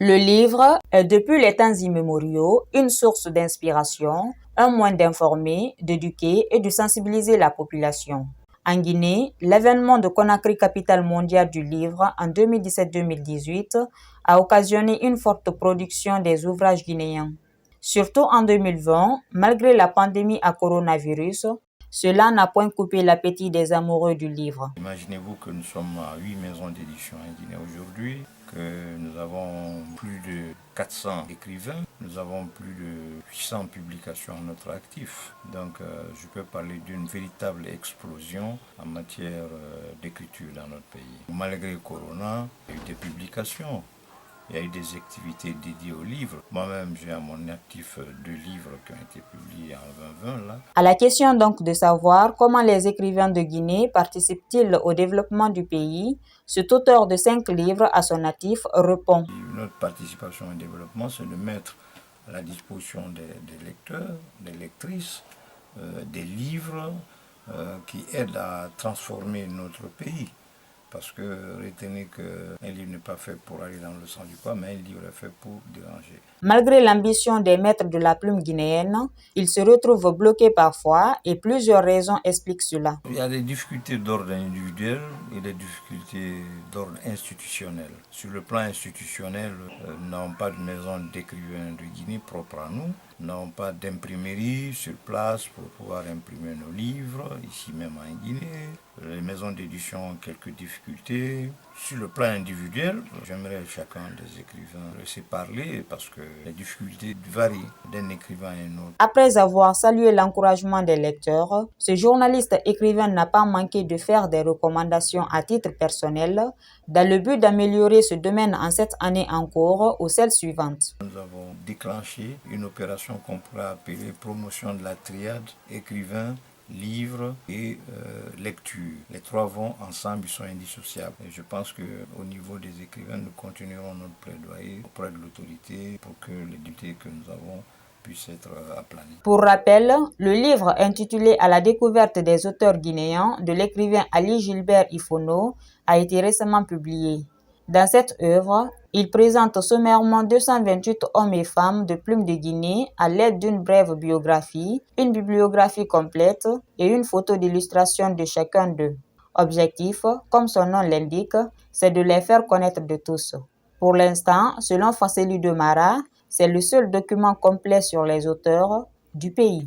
Le livre est depuis les temps immémoriaux une source d'inspiration, un moyen d'informer, d'éduquer et de sensibiliser la population. En Guinée, l'événement de Conakry, capitale mondiale du livre, en 2017-2018, a occasionné une forte production des ouvrages guinéens. Surtout en 2020, malgré la pandémie à coronavirus, cela n'a point coupé l'appétit des amoureux du livre. Imaginez-vous que nous sommes à 8 maisons d'édition en Guinée aujourd'hui, que nous avons plus de 400 écrivains, nous avons plus de 800 publications à notre actif. Donc je peux parler d'une véritable explosion en matière d'écriture dans notre pays. Malgré Corona, il y a eu des publications. Il y a eu des activités dédiées aux livres. Moi-même, j'ai à mon actif 2 livres qui ont été publiés en 2020. Là. À la question donc de savoir comment les écrivains de Guinée participent-ils au développement du pays, cet auteur de 5 livres à son actif répond. Notre participation au développement, c'est de mettre à la disposition des lecteurs, des lectrices, des livres qui aident à transformer notre pays. Parce que retenez qu'un livre n'est pas fait pour aller dans le sens du poids, mais un livre est fait pour déranger. Malgré l'ambition des maîtres de la plume guinéenne, ils se retrouvent bloqués parfois et plusieurs raisons expliquent cela. Il y a des difficultés d'ordre individuel et des difficultés d'ordre institutionnel. Sur le plan institutionnel, nous n'avons pas de maison d'écrivains de Guinée propre à nous. Nous n'avons pas d'imprimerie sur place pour pouvoir imprimer nos livres, ici même en Guinée. Les maisons d'édition ont quelques difficultés. Sur le plan individuel, j'aimerais chacun des écrivains laisser parler parce que les difficultés varient d'un écrivain à un autre. Après avoir salué l'encouragement des lecteurs, ce journaliste écrivain n'a pas manqué de faire des recommandations à titre personnel dans le but d'améliorer ce domaine en cette année en cours ou celle suivante. Nous avons déclenché une opération qu'on pourrait appeler promotion de la triade écrivain, livre et lecture. Les 3 vont ensemble, ils sont indissociables. Et je pense qu'au niveau des écrivains, nous continuerons notre plaidoyer auprès de l'autorité pour que les difficultés que nous avons puissent être aplanies. Pour rappel, le livre intitulé À la découverte des auteurs guinéens de l'écrivain Ali Gilbert Ifono a été récemment publié. Dans cette œuvre, il présente sommairement 228 hommes et femmes de plume de Guinée à l'aide d'une brève biographie, une bibliographie complète et une photo d'illustration de chacun d'eux. Objectif, comme son nom l'indique, c'est de les faire connaître de tous. Pour l'instant, selon Fanceli de Mara, c'est le seul document complet sur les auteurs du pays.